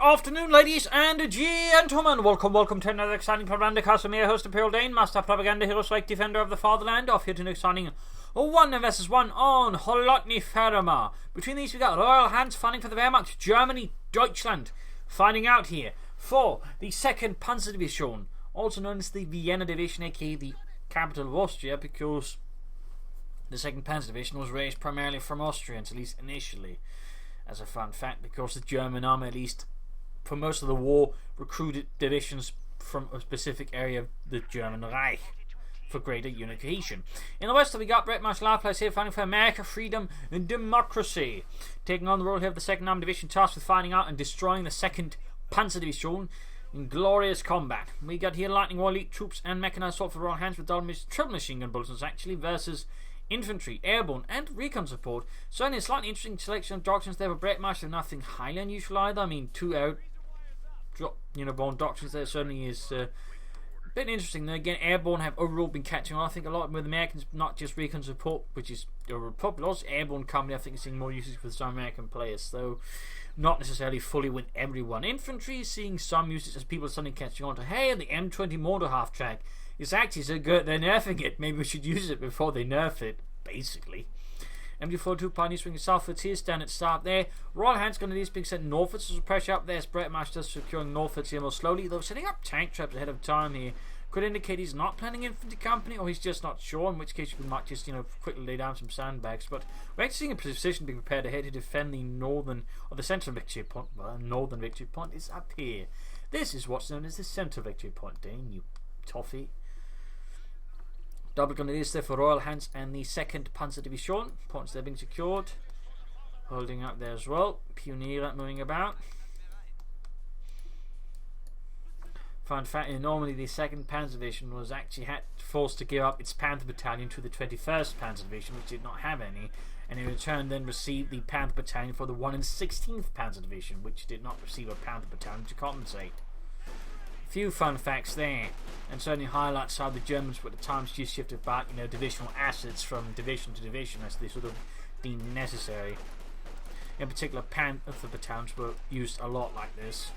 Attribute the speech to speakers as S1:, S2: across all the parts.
S1: afternoon, ladies and gentlemen. Welcome to another exciting Propagandacaster. I'm your host, Imperial Dane, Master Propaganda Hero Strike Defender of the Fatherland, off here to an exciting 1 vs 1 on Holotny Ferma. Between these, we got Royalhants fighting for the Wehrmacht, Germany, Deutschland, fighting out here for the 2nd Panzer Division, also known as the Vienna Division, aka the capital of Austria, because the 2nd Panzer Division was raised primarily from Austrians, at least initially. As a fun fact, because the German army, at least for most of the war, recruited divisions from a specific area of the German Reich for greater unification. In the west, we got Breadmarshliveplace here fighting for America, freedom, and democracy, taking on the role here of the 2nd Army Division, tasked with finding out and destroying the 2nd Panzer Division in glorious combat. We got here Lightning War elite troops and mechanized assault for Royalhants with triple machine gun bulletins actually versus infantry, airborne, and recon support. Certainly a slightly interesting selection of doctrines there for Breadmarsh. Nothing highly unusual either. I mean, 2 born doctrines there certainly is a bit interesting. Then again, airborne have overall been catching on. I think a lot with Americans, not just recon support, which is popular, but also airborne company. I think is seeing more usage with some American players, though not necessarily fully with everyone. Infantry is seeing some usage as people are suddenly catching on to, hey, the M20 mortar half track is actually so good they're nerfing it. Maybe we should use it before they nerf it, basically. MD42 pioneers swinging southwards here, stand at start there. Royalhants going to need being sent northwards, so some pressure up there as Breadmarsh does securing northwards here more slowly, though setting up tank traps ahead of time here could indicate he's not planning infantry company, or he's just not sure, in which case you might just quickly lay down some sandbags. But we're actually seeing a position being prepared ahead to defend the northern, or the central victory point. Well, northern victory point is up here. This is what's known as the central victory point, Dane, you toffee. Double grenadiers there for Royalhants and the 2nd Panzer Division. Points there being secured. Holding up there as well. Pioneer moving about. Fun fact, normally the 2nd Panzer Division was actually forced to give up its Panther Battalion to the 21st Panzer Division, which did not have any, and in return then received the Panther Battalion for the 1 and 16th Panzer Division, which did not receive a Panther Battalion to compensate. Few fun facts there, and certainly highlights how the Germans were at the times just shifted back, divisional assets from division to division as they sort of deemed necessary. In particular, Panther battalions were used a lot like this.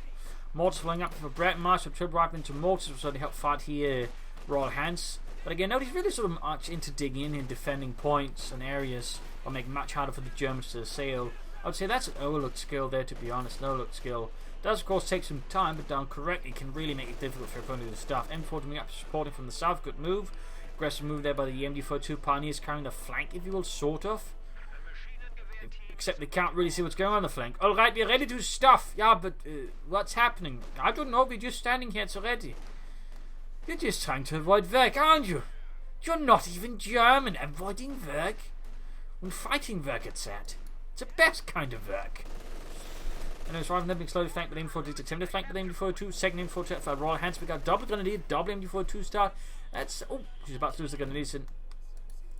S1: Mortars flowing up for Breadmarsh, so triple rifle into mortars will certainly help fight here Royalhants. But again, nobody's really sort of much into digging in and defending points and areas, or make it much harder for the Germans to assail. I would say that's an overlooked skill there, to be honest, an overlooked skill. Does of course take some time, but done correctly can really make it difficult for opponents to do stuff. M4 coming up supporting from the south, good move. Aggressive move there by the MD42 pioneers carrying the flank, if you will, sort of. Except they can't really see what's going on the flank. Alright, we're ready to stuff. Yeah, but what's happening? I don't know, we're just standing here, it's already. You're just trying to avoid work, aren't you? You're not even German. Avoiding work? When fighting work it's at. It's the best kind of work. And it's rather than being slowly flanked by the MD42, attempted flank by the MD42, 2nd MD42 for Royalhants. We got double grenadier, double MD42 start. That's she's about to lose the grenadiers. And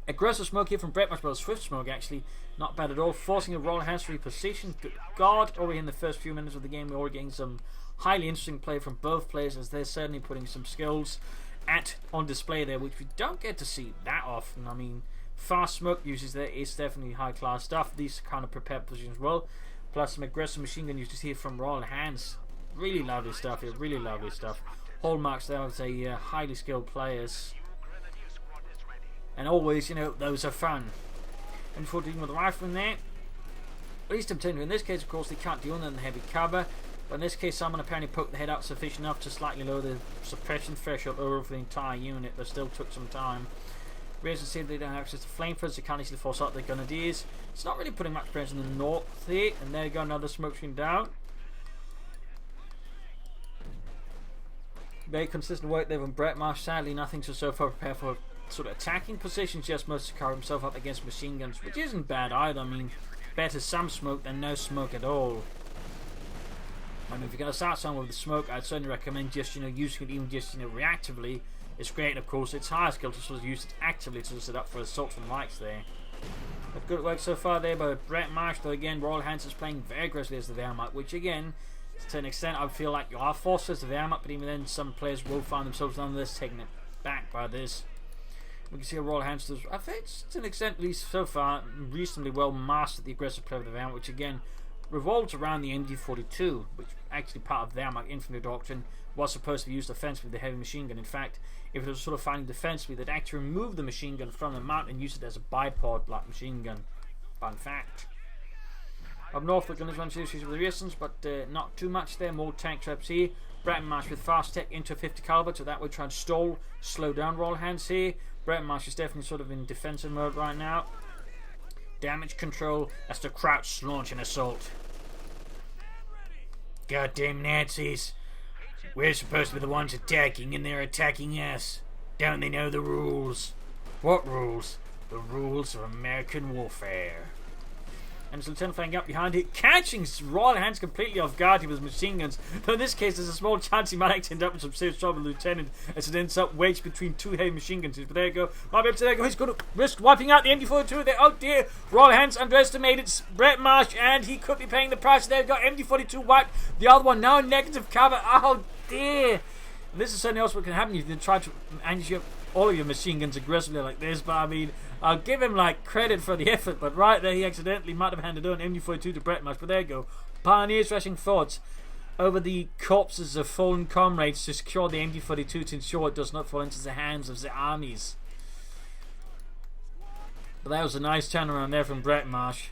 S1: aggressive smoke here from Breadmarsh, well, swift smoke actually, not bad at all. Forcing a Royalhants to reposition. Good God, already in the first few minutes of the game, we're already getting some highly interesting play from both players, as they're certainly putting some skills on display there, which we don't get to see that often. I mean, fast smoke uses there is definitely high class stuff. These kind of prepared positions as well. Plus some aggressive machine gun uses here from Royalhants. Really lovely stuff here, really lovely stuff. Hallmarks there, I would say, highly skilled players. And always, those are fun. And 14 with the rifle in there. At least in this case, of course, they can't deal with the heavy cover. But in this case, someone apparently poked the head out sufficient enough to slightly lower the suppression threshold over for the entire unit, but still took some time. Raise and see they don't have access to flamethrowers, they can't easily force out their grenadiers. It's not really putting much pressure in the north here, and there you go, another smoke screen down. Very consistent work there from Breadmarsh. Sadly, nothing to so far prepare for sort of attacking positions, just mostly cover himself up against machine guns, which isn't bad either. I mean, better some smoke than no smoke at all. I mean, if you're going to start someone with the smoke, I'd certainly recommend just, using it even just, reactively. It's great, of course. It's higher skill to sort of use it actively to set up for assaults and likes there. But good work so far there by Breadmarsh, though again, Royalhants is playing very aggressively as the Wehrmacht, which again, to an extent, I feel like you are forced as the Wehrmacht, but even then, some players will find themselves nonetheless taking it back by this. We can see a Royalhants does, I think, to an extent, at least so far, reasonably well mastered the aggressive play of the Wehrmacht, which again, revolves around the MG42, which actually part of their infantry doctrine was supposed to be used offensively with the heavy machine gun. In fact, if it was sort of finding defensively, they'd actually remove the machine gun from the mount and use it as a bipod like machine gun. Fun fact. Up north, the gunners run issues with the resistance, but not too much there. More tank traps here. Breadmarsh with fast tech into a 50 caliber, so that would try and slow down Royalhants here. Breadmarsh is definitely sort of in defensive mode right now. Damage control as the Krauts launch an assault. Goddamn Nazis. We're supposed to be the ones attacking, and they're attacking us. Don't they know the rules? What rules? The rules of American warfare. And Lieutenant flying up behind it, catching Royalhants completely off guard with his machine guns. Though in this case, there's a small chance he might actually end up with some serious trouble, Lieutenant, as it ends up wedged between two heavy machine guns. But there you go. There you go. He's going to risk wiping out the MG42 there. Oh dear. Royalhants underestimated Breadmarsh, and he could be paying the price. There you go. MG42 wiped. The other one now in negative cover. Oh dear. And this is something else what can happen. You can try to manage all of your machine guns aggressively like this, but I mean, I'll give him like credit for the effort, but right there he accidentally might have handed on MG42 to Breadmarsh. But there you go. Pioneers rushing forward over the corpses of fallen comrades to secure the MG42 to ensure it does not fall into the hands of the armies. But that was a nice turnaround there from Breadmarsh.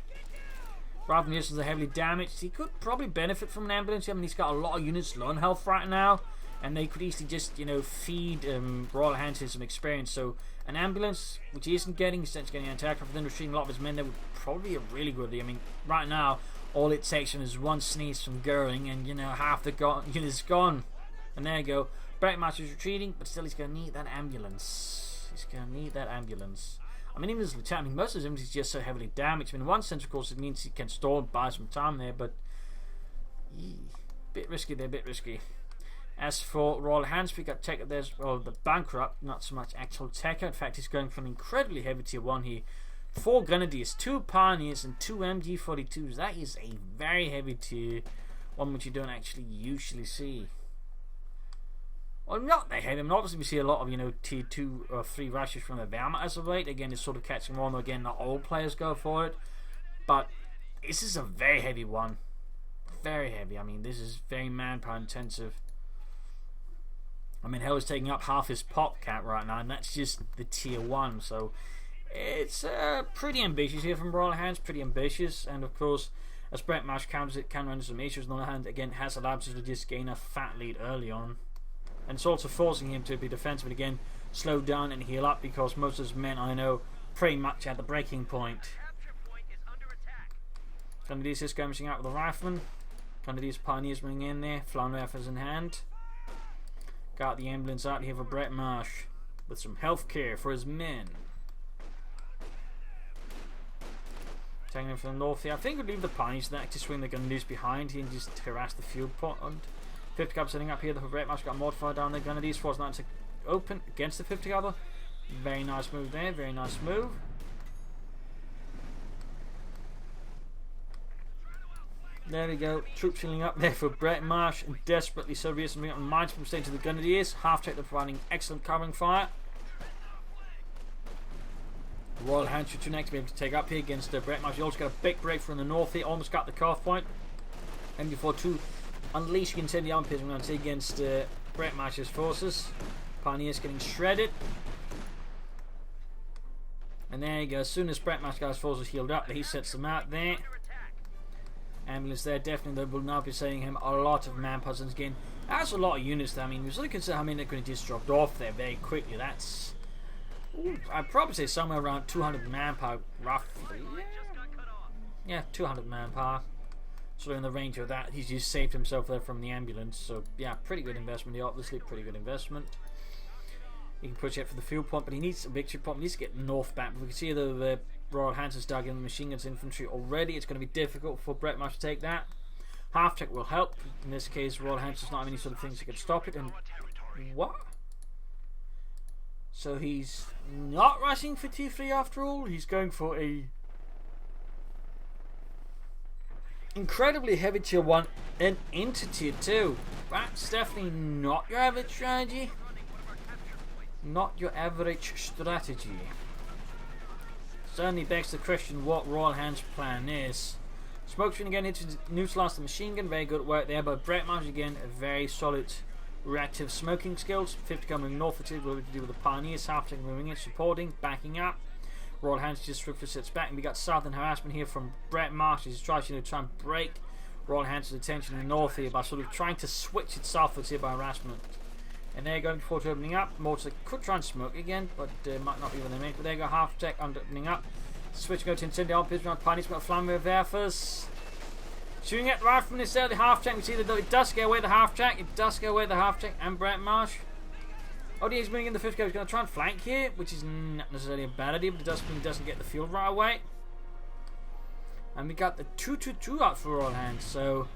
S1: Rather than are heavily damaged, he could probably benefit from an ambulance. I mean, he's got a lot of units low on health right now, and they could easily just, you know, feed Royalhants some experience. So an ambulance, which he isn't getting, he's getting an attack from retreating a lot of his men, that would probably be a really good idea. I mean, right now, all it takes is one sneeze from Goering, and, you know, half the unit is gone. And there you go. Breadmarsh is retreating, but still he's going to need that ambulance. He's going to need that ambulance. I mean, even as Lieutenant, I mean, most of his infantry is just so heavily damaged. I mean, in one sense, of course, it means he can stall and buy some time there, but bit risky there, bit risky. As for Royalhants, we got Tech. There's the bankrupt, not so much actual Tech. In fact, he's going for an incredibly heavy tier 1 here. 4 Grenadiers, 2 Pioneers, and 2 MG42s. That is a very heavy tier 1, which you don't actually usually see. Well, not that heavy. I mean, obviously we see a lot of, you know, tier 2 or 3 rushes from the Wehrmacht as of late. Again, it's sort of catching on. Again, not all players go for it, but this is a very heavy one. Very heavy. I mean, this is very manpower intensive. I mean, hell is taking up half his pop cap right now, and that's just the tier 1. So it's pretty ambitious here from Royalhants, pretty ambitious. And of course, as Breadmarsh counters it, can run into some issues. On the other hand, again, has allowed us to just gain a fat lead early on. And it's also forcing him to be defensive and again slow down and heal up, because most of his men, I know, pretty much at the breaking point. Grenadiers is skirmishing out with the riflemen. Grenadiers Pioneers running in there, flying rifles in hand. Got the ambulance out here for Breadmarsh with some health care for his men. Taking him from the north here. I think we'll leave the Pioneers and actually swing the Grenadiers behind here and just harass the field point. 50 caliber setting up here. The Breadmarsh got mortified down there. Grenadiers forced that to open against the 50 caliber. Very nice move there. Very nice move. There we go. Troops filling up there for Breadmarsh, and desperately so recently on mines from staying to the Grenadiers. Half check, they're providing excellent covering fire. The Royalhants should next be able to take up here against Breadmarsh. You also got a big breakthrough in the north here, almost got the cutoff point. MG42 unleashing incendiary arm piercing rounds against Breadmarsh's forces. Pioneers getting shredded. And there you go. As soon as Breadmarsh guy's forces healed up, he sets them out there. Ambulance there, definitely they will now be saving him a lot of manpower. And again, that's a lot of units there. I mean, we sort of consider how many they're going to just dropped off there very quickly. That's, I'd probably say somewhere around 200 manpower, roughly. Yeah, 200 manpower. So in the range of that, he's just saved himself there from the ambulance. So yeah, pretty good investment here, obviously, pretty good investment. He can push it for the field point, but he needs a victory point. He needs to get north back. But we can see the Royalhants has dug in the machine guns infantry already. It's going to be difficult for Breadmarsh to take that. Half check will help. In this case, Royalhants does not have any sort of things that can stop it. And what? So he's not rushing for T3 after all. He's going for a incredibly heavy tier 1 and into tier 2. That's definitely not your average strategy. Not your average strategy. Certainly begs the question what Royalhants' plan is. Smoke screen again to neutralize the machine gun. Very good work there. But Breadmarsh again, a very solid reactive smoking skills. 50 coming north of it. What we to do with the Pioneers. Half-tank moving in, supporting, backing up. Royalhants just swiftly sits back. And we got southern harassment here from Breadmarsh. He's trying to break Royalhants' attention in the north here by sort of trying to switch it southwards here by harassment. And they're going forward to opening up. Mortar could try and smoke again, but might not be what they meant. But there you go, half-tech opening up. Switch go to incendiary pistol on Pioneers, got flammable werfers. Shooting at the rifleman instead of the half-tank. We see that it does scare away the half-tank. It does scare away the half-tank and Breadmarsh. Oh, he's moving in the 5th go. He's going to try and flank here, which is not necessarily a bad idea, but it does mean he doesn't get the field right away. And we got the 2-2-2 out for Royalhants. So,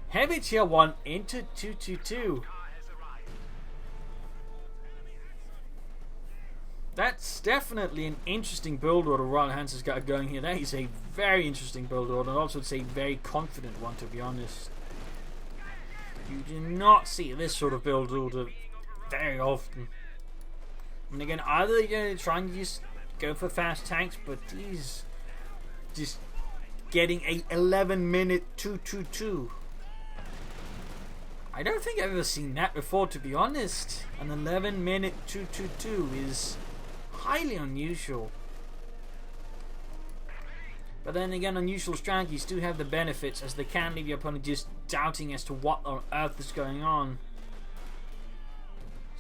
S1: heavy tier 1 into 2-2-2. That's definitely an interesting build order Royalhants has got going here. That is a very interesting build order, and also it's a very confident one, to be honest. You do not see this sort of build order very often. And again, either you're going to try and just go for fast tanks, but he's just getting a 11-minute 2-2-2. I don't think I've ever seen that before, to be honest. An 11-minute 2-2-2 is highly unusual. But then again, unusual strategies do have the benefits, as they can leave your opponent just doubting as to what on earth is going on.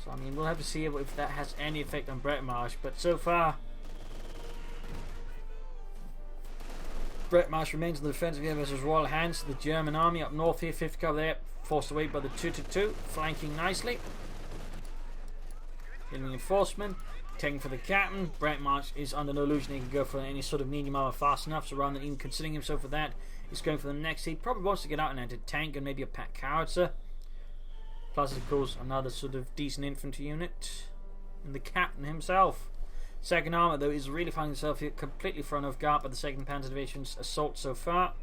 S1: So I mean, we'll have to see if that has any effect on Breadmarsh, but so far Breadmarsh remains on the defensive here versus Royalhants. The German army up north here, 5th cover there, forced away by the 2-2-2, flanking nicely. Getting reinforcement. Taking for the captain. Breadmarsh is under no illusion he can go for any sort of medium armor fast enough, so rather than even considering himself for that, he's going for the next. He probably wants to get out and enter tank and maybe a pack howitzer. Plus, of course, another sort of decent infantry unit. And the captain himself. Second armor, though, is really finding himself here completely thrown off guard by the 2nd Panzer Division's assault so far.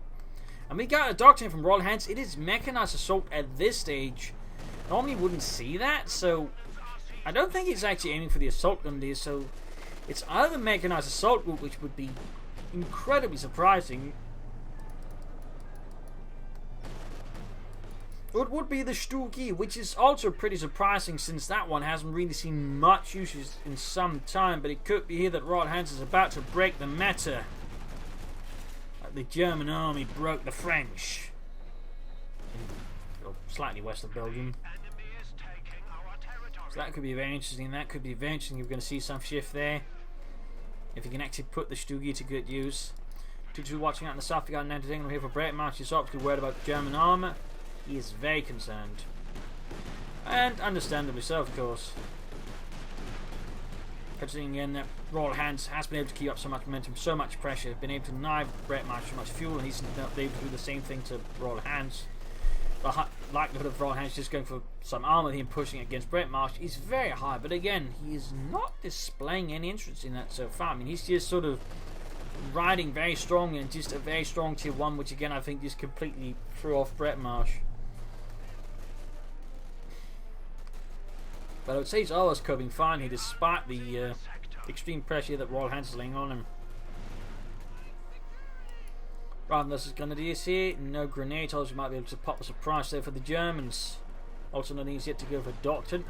S1: And we got a doctrine from Royalhants. It is mechanized assault at this stage. Normally you wouldn't see that, so I don't think it's actually aiming for the assault gun there, so it's either the mechanized assault group, which would be incredibly surprising, or it would be the Stugi, which is also pretty surprising since that one hasn't really seen much usage in some time. But it could be here that Royalhants is about to break the meta. Like the German army broke the French. Slightly west of Belgium. So that could be very interesting. That could be very interesting. You're going to see some shift there. If you can actually put the Stugi to good use. 2-2 watching out in the south. We got an entertainment here for Breadmarsh. He's obviously worried about German armour. He is very concerned. And understandably so, of course. Considering again that Royalhants has been able to keep up so much momentum, so much pressure, been able to knife Breadmarsh so much fuel, and he's not able to do the same thing to Royalhants. The likelihood of Royalhants just going for some armor and pushing against Breadmarsh is very high, but again, he is not displaying any interest in that so far. I mean, he's just sort of riding very strong and just a very strong tier 1, which again I think just completely threw off Breadmarsh. But I would say he's always coping fine here despite the extreme pressure that Royalhants is laying on him. Rather than this is going to do here, no grenade holes. We might be able to pop a surprise there for the Germans. Also, no needs yet to go for Docton.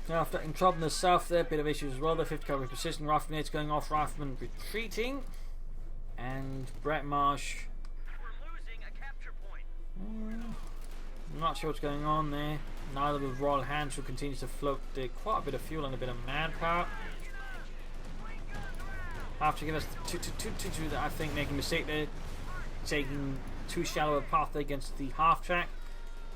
S1: Now, after in trouble in the south there, bit of issues as well. The 5th cavalry persisting, rifle grenades going off, riflemen retreating, and Breadmarsh. I'm not sure what's going on there. Neither with Royalhants, who continues to float quite a bit of fuel and a bit of manpower. Have to give us the 2-2-2-2 that I think making a mistake there, taking too shallow a path there against the half track,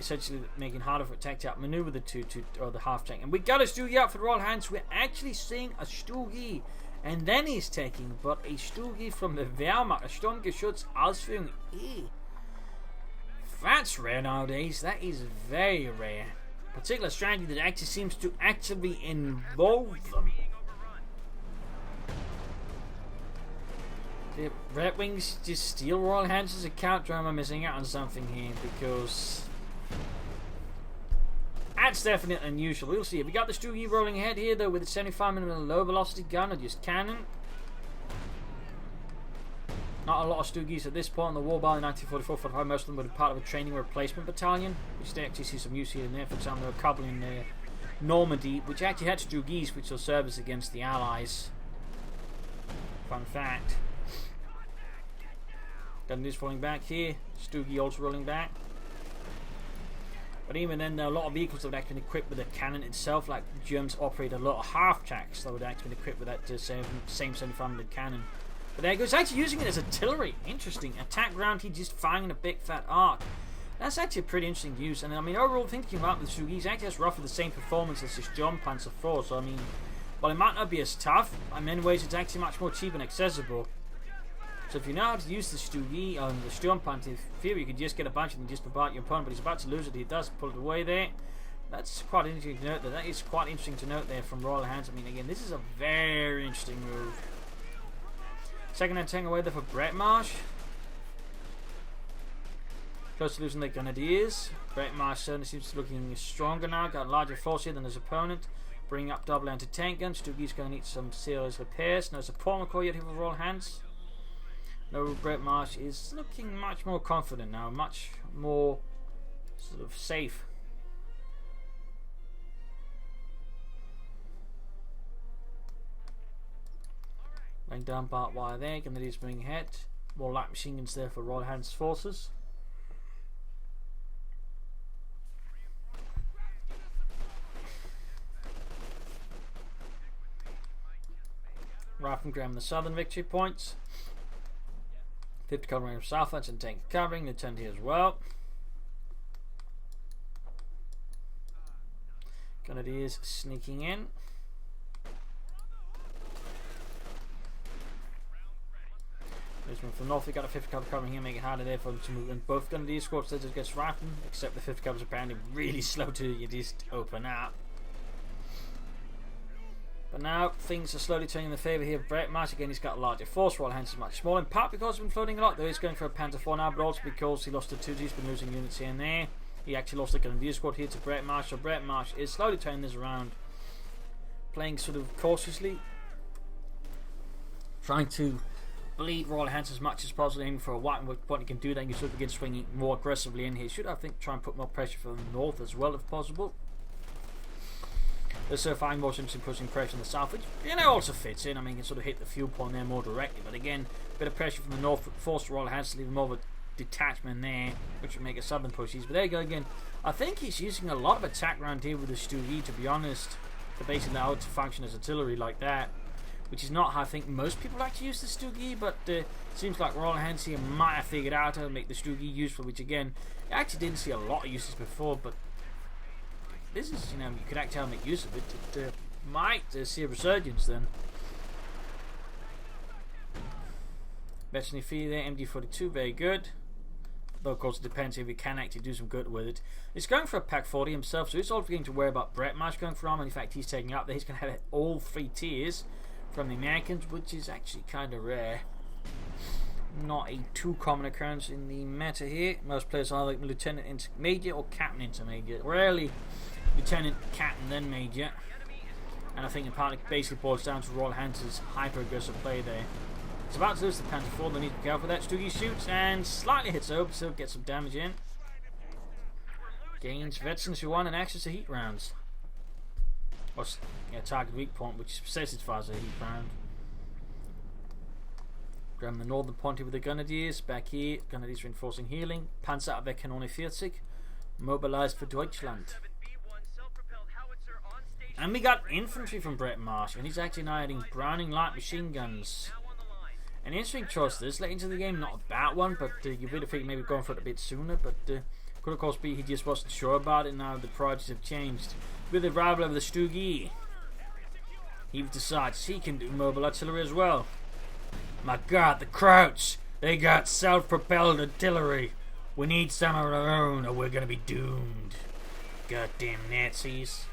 S1: essentially making it harder for attack to outmaneuver the 2-2 or the half track. And we got a Stugi out for the Royalhants. We're actually seeing a Stugi, and then he's taking but a Stugi from the Wehrmacht, a Sturmgeschütz Ausführung E. That's rare nowadays. That is very rare. Particular strategy that actually seems to actively involve them. The Red Wings just steal Royalhants' account, or am I missing out on something here? Because that's definitely unusual. We'll see. We got the Stugi rolling ahead here though with a 75mm low velocity gun or just cannon. Not a lot of Stoogies at this point in the war. By 1944-45, most of them were part of a training replacement battalion, which they actually see some use here and there. For example, there were a couple in Normandy, which actually had Stoogies, which will service against the Allies. Fun fact. Gunneries falling back here. Stoogie also rolling back. But even then, there are a lot of vehicles that would actually be equipped with a cannon itself. Like the Germans operate a lot of half-tracks that would actually be equipped with that same 75mm cannon. But there he goes, actually using it as artillery. Interesting. Attack ground, he's just firing a big fat arc. That's actually a pretty interesting use. And I mean, overall, thinking about the Stoogies, actually has roughly the same performance as this German Panzer IV. So I mean, while it might not be as tough, in many ways it's actually much more cheap and accessible. So if you know how to use the Stoogie on the Sturmpanzer, in theory you could just get a bunch of them and just bombard your opponent, but he's about to lose it. He does pull it away there. That's quite interesting to note there. That is quite interesting to note there from Royalhants. I mean, again, this is a very interesting move. Second hand tank away there for Breadmarsh. Close to losing their Grenadiers. Breadmarsh certainly seems to be looking stronger now. Got a larger force here than his opponent. Bringing up double anti-tank guns. Stoogie's going to need some serious repairs. No support McCoy yet here for Royalhants. No, Breadmarsh is looking much more confident now. Much more sort of safe. Laying down barbed wire there, Grenadiers moving ahead. More light machine guns there for Royalhants forces. Riflemen grabbing the southern victory points. 50 covering from Southlands and tank covering, they turned here as well. Grenadiers sneaking in. From north, we got a 50 cover covering here, making it harder there for them to move in. Both Grenadier squads against Riflemen, except the 50 covers are apparently really slow to just open up. But now things are slowly turning in the favour here of Breadmarsh. Again, he's got a larger force, Royalhants is much smaller, in part because he's been floating a lot, though he's going for a Panzer IV now, but also because he lost the 2G, he's been losing units here and there. He actually lost the Grenadier squad here to Breadmarsh, so Breadmarsh is slowly turning this around, playing sort of cautiously, trying to bleed Royalhants as much as possible, aiming for a white, and what he can do then, you sort of begin swinging more aggressively in here. Should, I think, try and put more pressure from the north as well if possible. There's so far more interesting pushing pressure in the south, which also fits in. I mean, you can sort of hit the fuel point there more directly, but again, a bit of pressure from the north forced Royalhants to leave more of a detachment there, which would make a southern push easy. But there you go again. I think he's using a lot of attack round here with the Stoogie, to be honest, to basically allow it to function as artillery like that, which is not how I think most people actually use the Stoogie, but it seems like Royalhants here might have figured out how to make the Stoogie useful, which again, I actually didn't see a lot of uses before, but this is, you could actually make use of it. It might see a resurgence then. Veteran fee there, MD42, very good. Though of course it depends if he can actually do some good with it. He's going for a Pack 40 himself, so he's also going to worry about Breadmarsh going for armor. In fact, he's taking up there. He's going to have all 3 tiers from the Americans, which is actually kind of rare. Not a too common occurrence in the meta here. Most players are like Lieutenant Intermediate or Captain Intermediate. Rarely Lieutenant, Captain, then Major. And I think in part it basically boils down to Royalhants' hyper-aggressive play there. He's about to lose the Panzer IV, they need to be careful with that. Stoogie shoots and slightly hits over, so gets some damage in. Gains veterans who won and access to heat rounds. Or target weak point, which says it as a heat round. Grab the northern point with the Grenadiers. Back here, Grenadiers reinforcing healing. Panzerabwehr Kanone 40. Mobilized for Deutschland. And we got infantry from Breadmarsh, and he's actually now adding Browning light machine guns. An interesting choice this late into the game, not a bad one, but you would have figured maybe going for it a bit sooner, but could of course be he just wasn't sure about it. Now the priorities have changed. With the arrival of the Stoogie, he decides he can do mobile artillery as well. My god, the Krauts! They got self-propelled artillery. We need some of our own or we're gonna be doomed. Goddamn Nazis.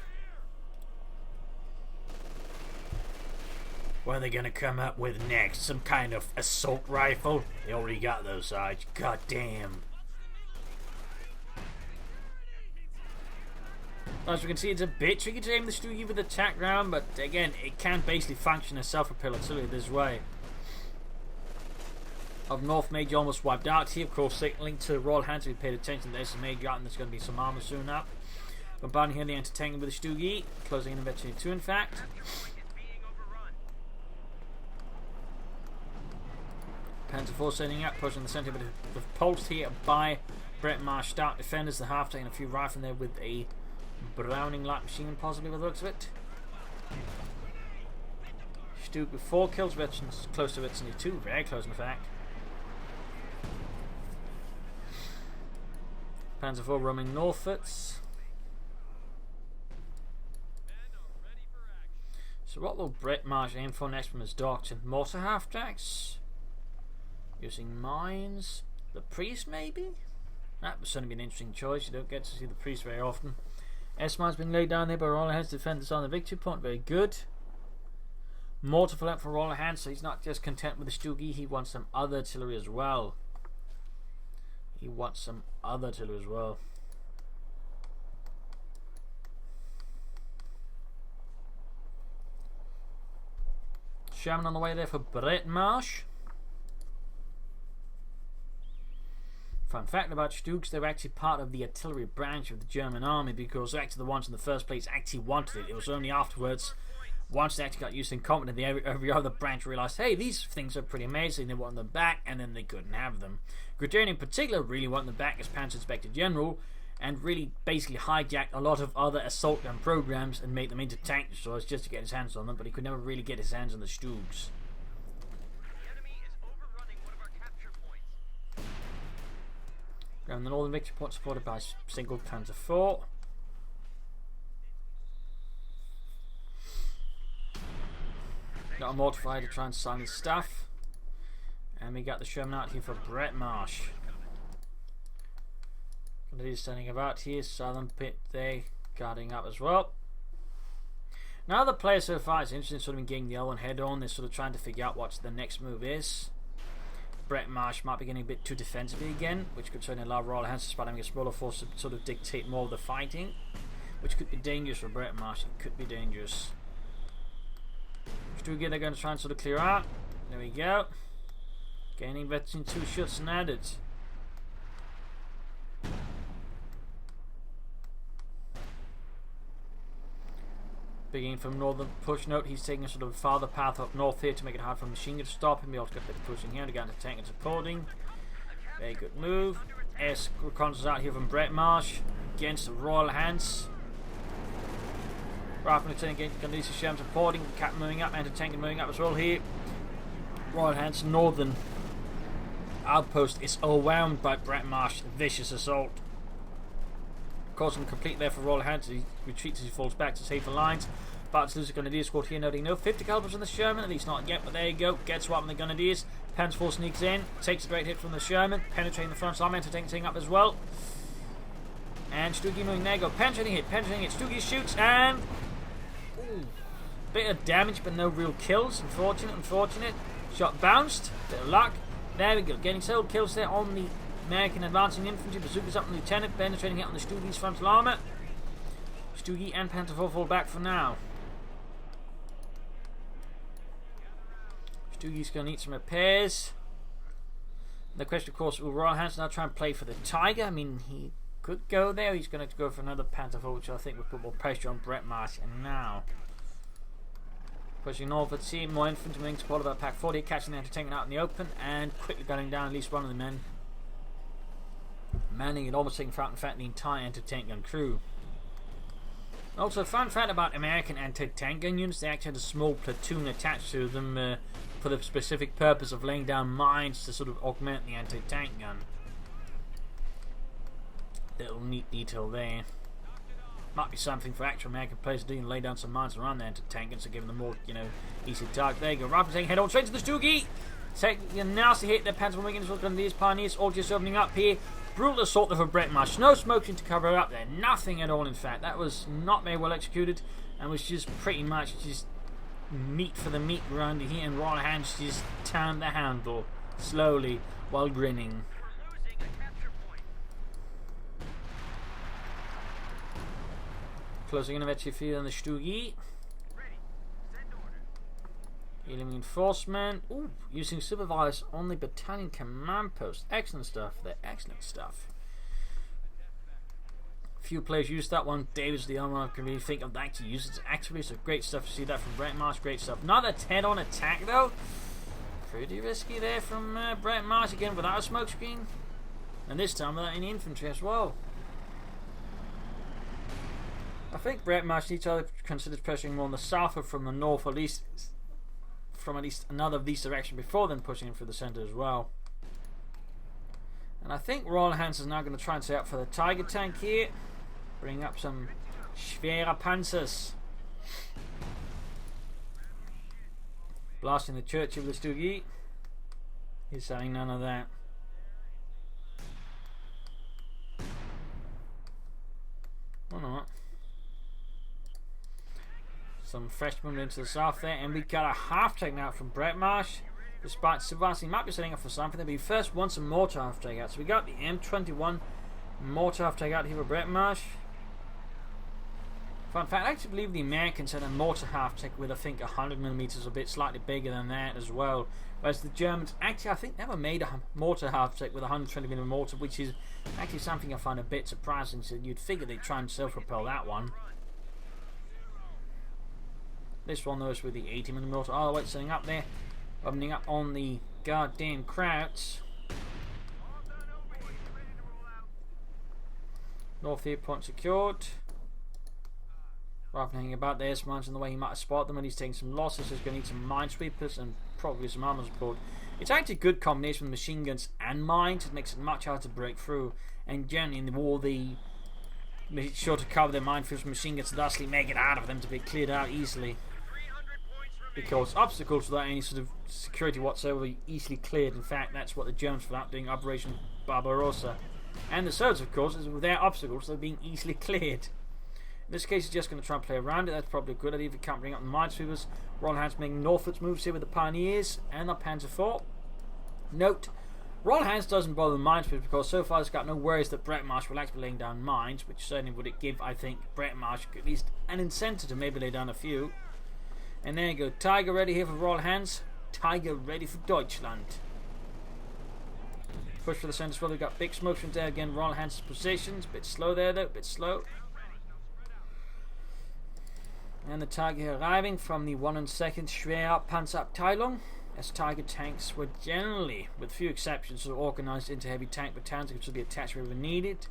S1: What are they gonna come up with next? Some kind of assault rifle? They already got those sides. God damn. As we can see, it's a bit tricky to aim the Stoogie with the attack round, but again, it can basically function as self-propelled artillery this way. of North Major almost wiped out here. Of course, linked to Royalhants. We paid attention. There's a Major out, and there's going to be some armor soon up. Bombarding here the anti-tank with the Stugi, closing in eventually 2 in fact. Panzer IV setting up, pushing the centre, but repulsed here by Breadmarsh Stout defenders. The half taking a few rifle there with a Browning light machine gun, possibly by the looks of it. Stug with 4 kills, veterans close to veterans 2, very close in fact. Panzer IV roaming northwards. So what will Breadmarsh aim for next from his doctrine? Mortar half-tracks? Using mines? The priest maybe? That would certainly be an interesting choice. You don't get to see the priest very often. S-mines being laid down there by Royalhants defenders on the victory point. Very good. Mortar for Royalhants, so he's not just content with the Stugi, he wants some other artillery as well. Sherman on the way there for Breadmarsh. Fun fact about Stugs, they were actually part of the artillery branch of the German army because they're actually the ones in the first place actually wanted it. It was only afterwards, once they actually got used and competent, every other branch realised, hey, these things are pretty amazing, they want them back, and then they couldn't have them. Grenadier in particular really wanted them back as Panzer Inspector General, and really basically hijacked a lot of other assault gun programs and made them into tank destroyers just to get his hands on them, but he could never really get his hands on the Stugs. And the Northern Victory Point supported by single Panzer IV. Got a mortar to try and silence stuff. And we got the Sherman out here for Breadmarsh. He's standing about here, southern pit there, guarding up as well. Now the player so far is interested in sort of getting the other one head on. They're sort of trying to figure out what the next move is. Breadmarsh might be getting a bit too defensively again, which could certainly allow Royalhants despite having a smaller force to sort of dictate more of the fighting, which could be dangerous for Breadmarsh. It could be dangerous. Stugi they're going to try and sort of clear out. There we go. Gaining veteran 2 shots and added. Beginning from northern push note, he's taking a sort of farther path up north here to make it hard for machine gun to stop him. He also got a bit of pushing here to get into tank and supporting. Very good move. S reconnaissance out here from Breadmarsh against the Royalhants. Rifle Lieutenant against Gandisa Shem supporting. Cap moving up, anti-tank moving up as well here. Royalhants northern outpost is overwhelmed by Breadmarsh. Vicious assault. Causing complete there for Royalhants. He retreats as he falls back to safer lines. But to lose the Grenadier squad here, noting no 50 calibers on the Sherman, at least not yet, but there you go. Gets swapped on the Grenadiers. Panzer IV sneaks in, takes a great hit from the Sherman, penetrating the front line, anti-tanking up as well. And Stugi moving there, go penetrating hit. Stugi shoots and bit of damage but no real kills. Unfortunate. Shot bounced, bit of luck. There we go, getting several kills there on the American advancing infantry. Bazookas up on the lieutenant, penetrating it on the Stugi's frontal armour. Stugi and Panzer IV fall back for now. Stugi's going to need some repairs. The question, of course, will Royalhants now try and play for the Tiger? I mean, he could go there. He's going to go for another Panzer IV, which I think would put more pressure on Breadmarsh. And now, pushing northwards here, more infantry being supported by Pack 40, catching the anti-tank out in the open, and quickly gunning down at least one of the men. Manning it, almost taking out, in fact, the entire anti-tank gun crew. Also, fun fact about American anti-tank gun units, they actually had a small platoon attached to them for the specific purpose of laying down mines to sort of augment the anti-tank gun. Little neat detail there. Might be something for actual American players to do and lay down some mines around the anti-tank guns to give them more, easy target. There you go. Rifle taking head on straight to the Stugi. Taking a nasty hit there. Panzer Wiggins looking at these pioneers all just opening up here. Brutal assault there for Breadmarsh. No smoking to cover up there. Nothing at all, in fact. That was not very well executed and was just pretty much just meat for the meat grinder here. And Royalhants just turned the handle slowly while grinning. Closing in eventually on the Stugi. Healing reinforcement. Ooh, using supervise on the battalion command post. Excellent stuff there. Excellent stuff. Few players use that one. David's the only one who can really think of actually use it actively. So great stuff to see that from Breadmarsh. Great stuff. Another 10 on attack though. Pretty risky there from Breadmarsh again without a smoke screen. And this time without any infantry as well. I think Breadmarsh needs to consider pressuring more on the south or from the north, at least from at least another of these directions before then pushing in through the centre as well. And I think Royalhants is now going to try and set up for the Tiger tank here. Bring up some schwere Panzers. Blasting the church with the Stuggy. He's saying none of that. Or not. Some freshmen into the south there, and we got a half taken out from Breadmarsh. Despite Savasi might be setting up for something, there'll be first once a mortar half takeout. So we got the M21 mortar half takeout here for Breadmarsh. Fun fact, I actually believe the Americans had a mortar half take with I think 100mm, a bit slightly bigger than that as well. Whereas the Germans actually I think never made a mortar half take with a 120mm mortar, which is actually something I find a bit surprising. So you'd figure they'd try and self-propel that one. This one though is with the 80mm mortar. Oh wait, setting up there. Opening up on the goddamn Krauts. North here, point secured. Rather than hanging about there, Smiles in the way he might have spotted them, and he's taking some losses. He's going to need some minesweepers and probably some armor support. It's actually a good combination with machine guns and mines. It makes it much harder to break through. And generally in the war, make sure to cover their minefields with machine guns, thusly make it harder for them to be cleared out easily. Because obstacles without any sort of security whatsoever are easily cleared. In fact, that's what the Germans were out doing Operation Barbarossa. And the Serbs, of course, is with their obstacles, they're being easily cleared. In this case, he's just going to try and play around it. That's probably a good idea if you can't bring up the minesweepers. Royalhants making northwards moves here with the Pioneers and the Panzer IV. Note, Royalhants doesn't bother the minesweepers because so far it's got no worries that Breadmarsh will actually be laying down mines, which certainly would give, I think, Breadmarsh at least an incentive to maybe lay down a few. And there you go, Tiger ready here for Royalhants. Tiger ready for Deutschland. Push for the centre as well. We've got big smokes from there again. Royalhants' positions. Bit slow there though, bit slow. And the Tiger here arriving from the 1 and 2nd Schwer Panzerabteilung, as Tiger tanks were generally, with few exceptions, sort of organised into heavy tank battalions which would be attached wherever needed.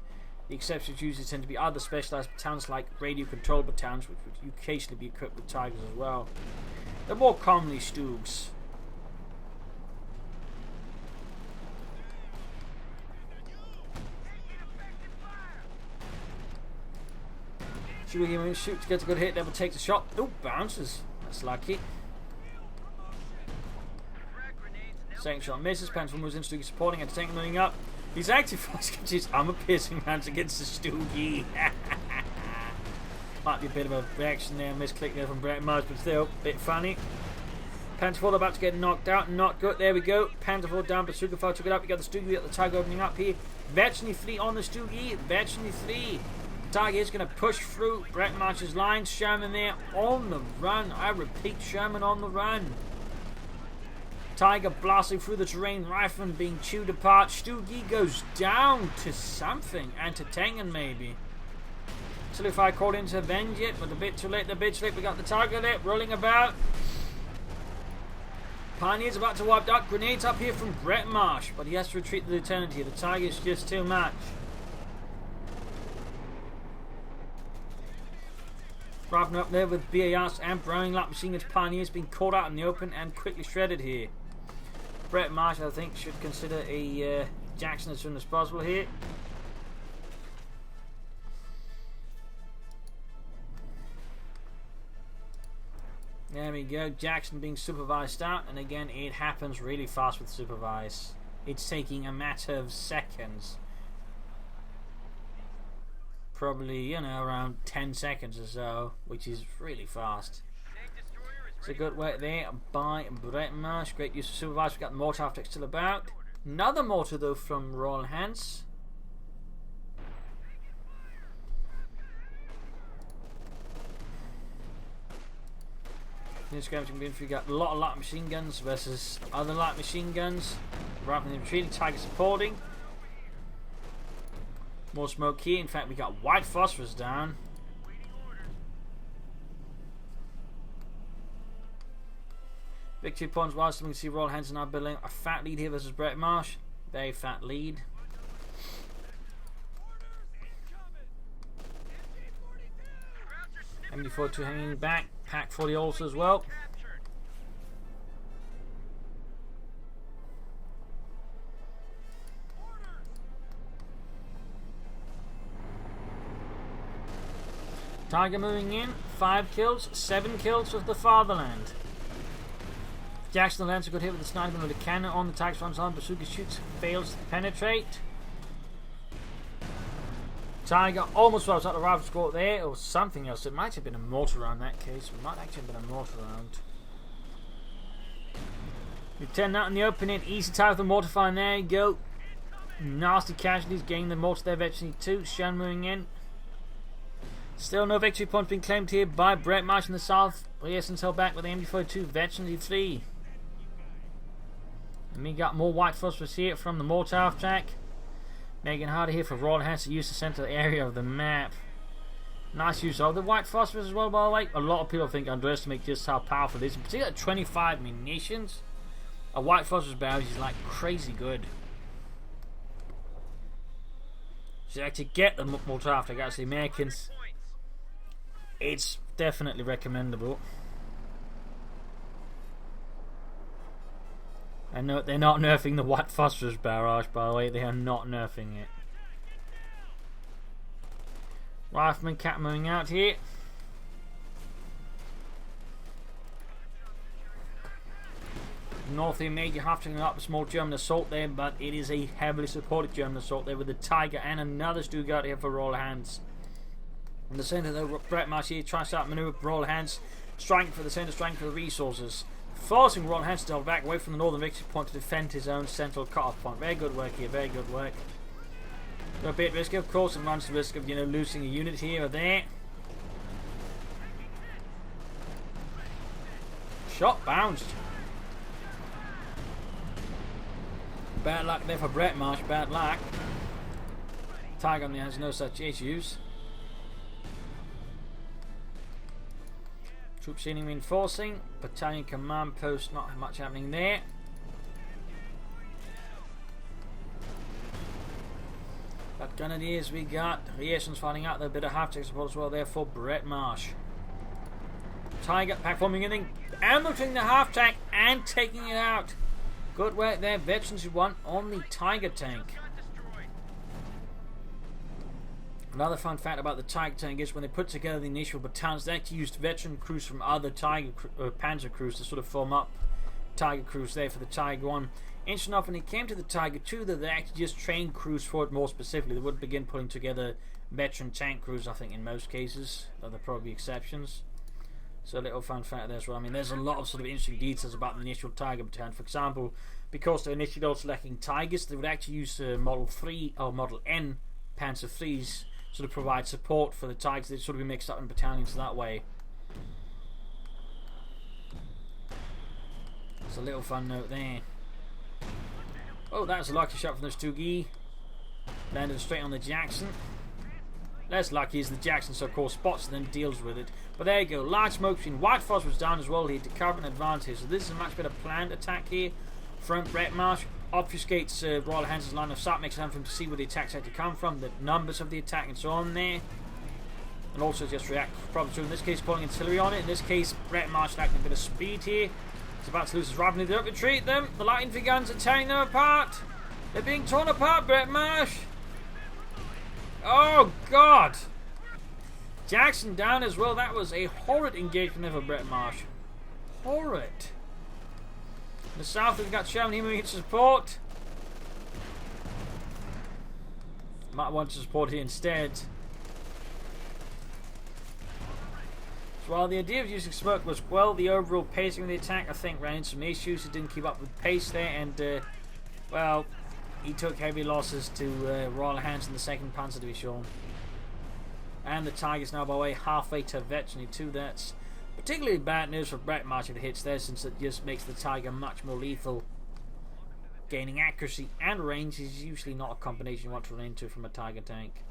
S1: The exceptions usually tend to be other specialised battalions like radio control battalions, which would occasionally be equipped with Tigers as well. They're more commonly Stugs. Shoot to get a good hit, never takes a shot. Oh, bounces. That's lucky. Second shot misses. Panzer moves into Stuggy supporting and tank moving up. He's actually forced to his armor piercing rounds against the Stuggy. Might be a bit of a reaction there, misclick there from Breadmarsh, but still a bit funny. Panzer IV about to get knocked out, not good. There we go. Panzer IV down, but Stuggy took it up. You got the Stuggy, you got the Tiger opening up here. Virtually free on the Stuggy. Virtually free. Tiger is going to push through Breadmarsh's lines. Sherman there on the run. I repeat, Sherman on the run. Tiger blasting through the terrain, Rifleman being chewed apart. Stuggy goes down to something, and to Tengen maybe. Still if I call in to avenge it, but a bit too late, we got the Tiger there, rolling about. Pioneer's about to wipe out, grenades up here from Breadmarsh, but he has to retreat the Lieutenant here. The Tiger is just too much. Wrapping up there with BAS and Browning Light Machine Guns. Pioneers being caught out in the open and quickly shredded here. Breadmarsh, I think, should consider a Jackson as soon as possible here. There we go, Jackson being supervised out, and again it happens really fast with supervise. It's taking a matter of seconds. Probably, you know, around 10 seconds or so, which is really fast. It's a good work there by Breadmarsh. Great use of supervise. We've got the mortar after still about. Another mortar though from Royalhants. In skirmishing infantry, got a lot of light machine guns versus other light machine guns. Rather than retreating, Tiger supporting. More smoke here. In fact, we got white phosphorus down. Victory points wise, so we can see Royalhants now building a fat lead here versus Breadmarsh. Very fat lead. MD42 hanging back. Pack 40 also as well. Tiger moving in. 5 kills. 7 kills with the Fatherland. Jackson lands a good hit with the sniper with a cannon on the Tiger's front side. Bazooka shoots, fails to penetrate. Tiger almost wipes out the rifle squad there, or something else. It might have been a mortar round in that case. It might actually have been a mortar round. Lieutenant out in the opening. Easy tie with the mortar fire. There you go. Nasty casualties. Getting the mortar there eventually too. Shan moving in. Still no victory points being claimed here by Breadmarsh in the south. Royalhants held back with the MD42 Veteran 3. And we got more white phosphorus here from the mortar attack. Making it harder here for Royalhants to use the center area of the map. Nice use of the white phosphorus as well, by the way. A lot of people think underestimate just how powerful it is. In particular at 25 munitions. A white phosphorus barrel is like crazy good. So actually get the mortar attack against the Americans. It's definitely recommendable. I know they're not nerfing the white phosphorus barrage, by the way. They are not nerfing it. Rifleman Cat moving out here. North of the major half taking up a small German assault there, but it is a heavily supported German assault there with the Tiger and another Stuttgart here for Royalhants. In the centre, though, Breadmarsh here tries to outmaneuver Royalhants, striking for the centre, striking for the resources. Forcing Royalhants to back away from the northern victory point to defend his own central cut-off point. Very good work here, very good work. A bit risky, of course, and runs the risk of, losing a unit here or there. Shot bounced. Bad luck there for Breadmarsh, bad luck. Tiger on the has no such issues. Troops seen reinforcing. Battalion command post, not much happening there. But Grenadiers we got. Royalhants finding out. There a bit of half-tech support as well there for Breadmarsh. Tiger pack forming in, ambushing the half-tank and taking it out. Good work there. Veterans who won on the Tiger tank. Another fun fact about the Tiger tank is when they put together the initial battalions, they actually used veteran crews from other Tiger Panzer crews to sort of form up Tiger crews there for the Tiger 1. Interesting enough, when it came to the Tiger 2, they actually just trained crews for it more specifically. They would begin putting together veteran tank crews, I think, in most cases, though there are probably exceptions. So a little fun fact there as well. I mean, there's a lot of sort of interesting details about the initial Tiger battalion. For example, because they're initially all selecting Tigers, they would actually use Model 3 or Model N Panzer 3s sort of provide support for the Tigers. They'd sort of be mixed up in battalions that way. It's a little fun note there. Oh, that was a lucky shot from the Stugi. Landed straight on the Jackson. Less lucky is the Jackson, so of course spots and then deals with it. But there you go, large smoke machine. White phosphorus down as well here to cover and advance here. So this is a much better planned attack here from Breadmarsh. Obfuscates Royalhants' line of sight, makes it hard for him to see where the attacks had to come from, the numbers of the attack and so on there. And also just react probably to, in this case, pulling artillery on it. In this case, Breadmarsh lacking a bit of speed here. He's about to lose his rifle. They don't retreat them. The light infantry guns are tearing them apart. They're being torn apart, Breadmarsh. Oh, God. Jackson down as well. That was a horrid engagement there for Breadmarsh. Horrid. In the south, we've got Sherman here moving to support. Might want to support here instead. So while the idea of using smoke was well, the overall pacing of the attack, I think, ran into some issues. He didn't keep up with pace there, and, well, he took heavy losses to Royalhants in the 2nd Panzer Division. And the Tigers now by way halfway to Veteran 2. That's Particularly bad news for Breadmarsh if it hits there, since it just makes the Tiger much more lethal. Gaining accuracy and range is usually not a combination you want to run into from a Tiger tank.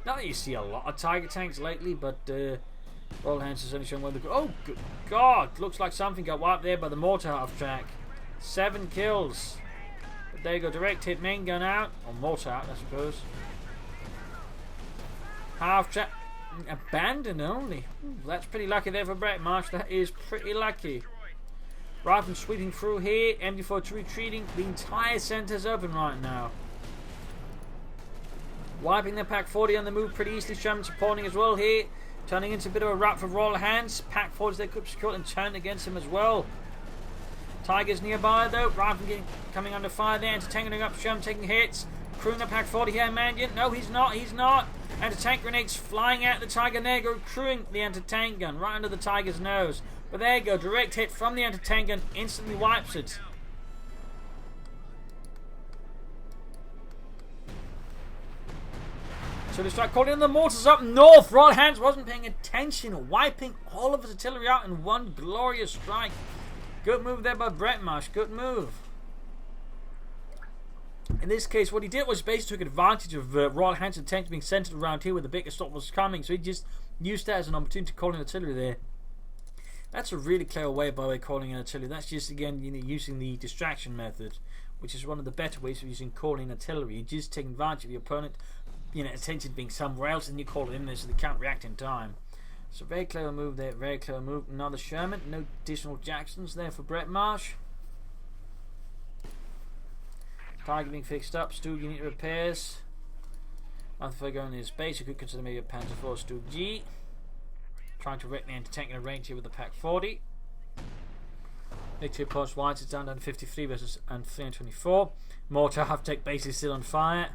S1: Not that you see a lot of Tiger tanks lately, but Royalhants is only showing where they go. Oh, good God! Looks like something got wiped there by the mortar half track. 7 kills. But there you go, direct hit main gun out. Or mortar out, I suppose. Half track. Abandoned only. Ooh, that's pretty lucky there for Breadmarsh. That is pretty lucky. Rifle sweeping through here. MD4 retreating. The entire centre's open right now. Wiping the Pack 40 on the move pretty easily. Sherman supporting as well here. Turning into a bit of a wrap for Royalhants. Pack 40s they could secure and turn against him as well. Tigers nearby though. Rifle coming under fire there. Anti-tanking up. Sherman taking hits. Crewing the Pack 40 here. Mandiant. No, he's not. He's not. Anti-tank grenades flying at the Tiger. There you go. Crewing the anti-tank gun right under the Tiger's nose. But there you go. Direct hit from the anti-tank gun. Instantly wipes it. So they start calling in the mortars up north. Royalhants wasn't paying attention, wiping all of his artillery out in one glorious strike. Good move there by Breadmarsh. Good move. In this case, what he did was basically took advantage of Royalhants' tanks being centered around here where the big assault was coming. So he just used that as an opportunity to call in artillery there. That's a really clever way, by the way, calling in artillery. That's just, again, using the distraction method, which is one of the better ways of using calling artillery. You just take advantage of your opponent, attention being somewhere else, and you call it in there so they can't react in time. So very clever move there, very clever move. Another Sherman, no additional Jacksons there for Breadmarsh. Tiger being fixed up, Stug unit repairs. After going in his base, you could consider maybe a Panzer IV Stug G. Trying to wreck the anti-tank in a range here with the Pack 40. Victory post wide, it's down to 53 versus 324. Mortar half-tech basically still on fire.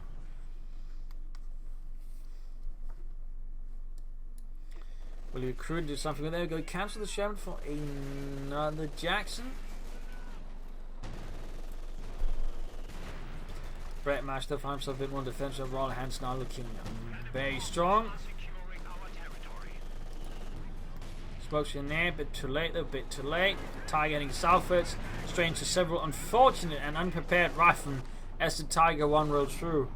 S1: Will he recruit and do something with it? There we go. Cancel the Sherman for another Jackson. Breadmarsh still finds himself a bit more defensive. Royalhants now looking very strong. Smokes in there, bit too late though, bit too late. Tiger getting southwards, straight into several unfortunate and unprepared riflemen as the Tiger 1 rolls through.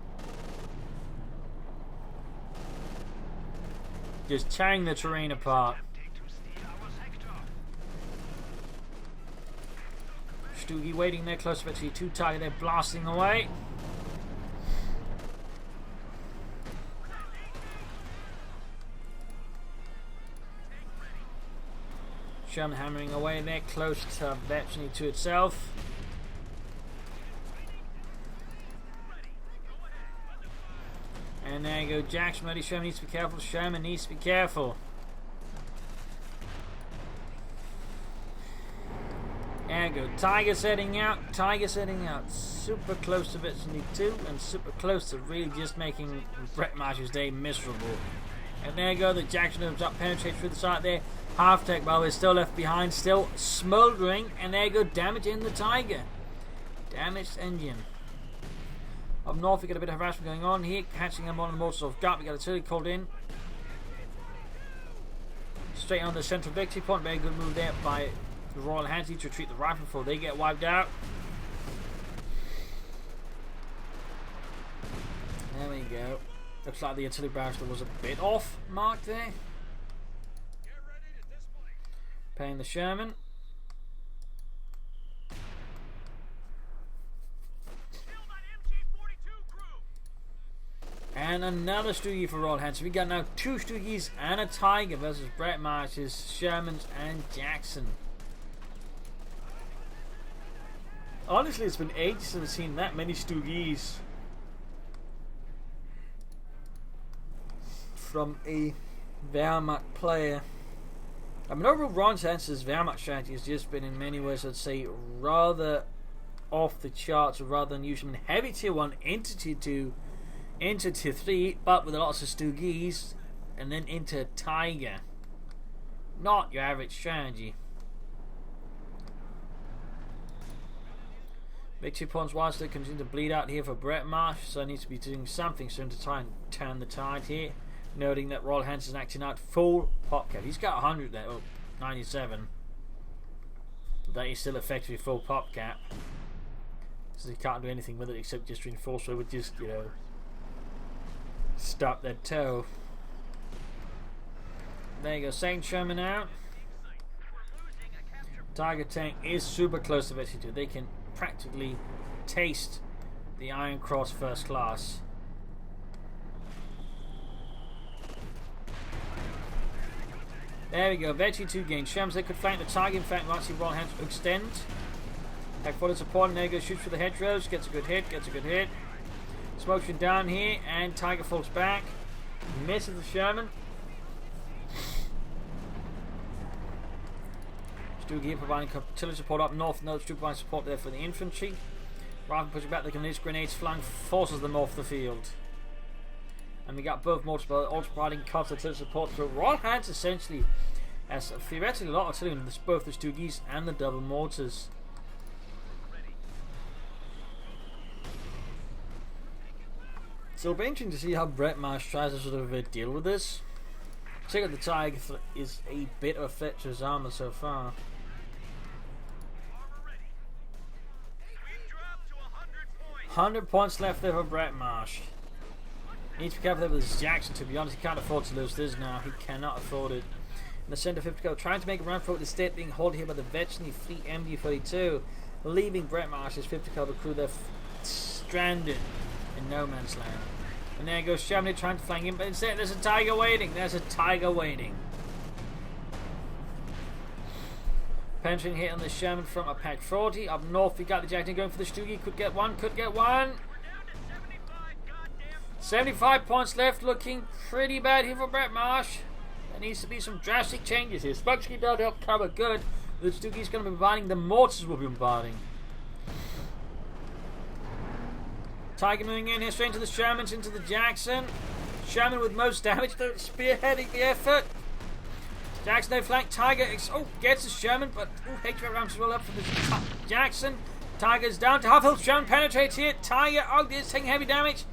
S1: Just tearing the terrain apart. Stoogie waiting there close to the 2 Tiger, they're blasting away. Sherman hammering away there, close to virtually to itself. And there you go, Jackson ready. Sherman needs to be careful. Sherman needs to be careful. There you go, Tiger setting out. Tiger setting out. Super close to virtually 2 and super close to really just making Breadmarsh's day miserable. And there you go, the Jackson moves up, penetrates through the side there. Half-tech, by the way, still left behind, still smouldering. And there you go, damage in the Tiger. Damaged engine. Up north, we got a bit of harassment going on here. Catching them on the mortars off guard. We got artillery called in. Straight on the central victory point. Very good move there by the Royalhants to retreat the rifle before they get wiped out. There we go. Looks like the artillery barrage was a bit off mark there. Paying the Sherman. And another Stoogie for Royalhants. So we got now 2 Stoogies and a Tiger versus Breadmarsh's Shermans and Jackson. Honestly, it's been ages since I've seen that many Stoogies from a Wehrmacht player. I mean, overall, Royalhants' Wehrmacht strategy has just been, in many ways, I'd say, rather off the charts, or rather unusual. I mean, heavy tier 1 into tier 2, into tier 3, but with lots of Stoogies, and then into Tiger. Not your average strategy. Victory points whilst they continue to bleed out here for Breadmarsh, so he needs to be doing something soon to try and turn the tide here. Noting that Royalhants is acting out full pop cap. He's got 100 there, 97. That is still effectively full pop cap. So he can't do anything with it except just reinforce it with just, stop that toe. There you go, second Sherman out. Tiger tank is super close to VT2. They can practically taste the Iron Cross first class. There we go, VT2 gains Shermans. They could flank the Tiger. In fact, might see Royalhants extend. Back forward support, and there he goes, shoots for the hedgerows, gets a good hit. Smokes him down here, and Tiger falls back. Misses the Sherman. Stoogie providing artillery support up north. No Stoogie providing support there for the infantry. Rather than pushing back, they can release grenades, flank forces them off the field. And we got both mortars, but also providing constant artillery support. So Royalhants essentially has theoretically a lot of artillery in both the Stoogies and the double mortars. So it'll be interesting to see how Breadmarsh tries to sort of deal with this. Check out the Tiger is a bit of a threat to his armor so far. 100 points left there for Breadmarsh. He needs to be careful there with his Jackson. To be honest, he can't afford to lose this now. He cannot afford it. In the centre, 50 go, trying to make a run for it. The state being held here by the veteran fleet MD-42, leaving Breadmarsh's 50 caliber crew there stranded in no man's land. And there goes Sherman trying to flank him, but instead there's a Tiger waiting. Penetrating hit on the Sherman from a Pack 40. Up north, we got the Jackson going for the Stoogie. Could get one. 75 points left, looking pretty bad here for Breadmarsh. There needs to be some drastic changes here. Spokesky does help cover good. The Stoogie's going to be bombarding. The mortars will be bombarding. Tiger moving in here, straight into the Shermans, into the Jackson. Sherman with most damage, though, spearheading the effort. Jackson, they flank. Tiger, gets the Sherman, but HVAC ramps well up for the Jackson. Tiger's down to half health. Sherman penetrates here. Tiger, is taking heavy damage.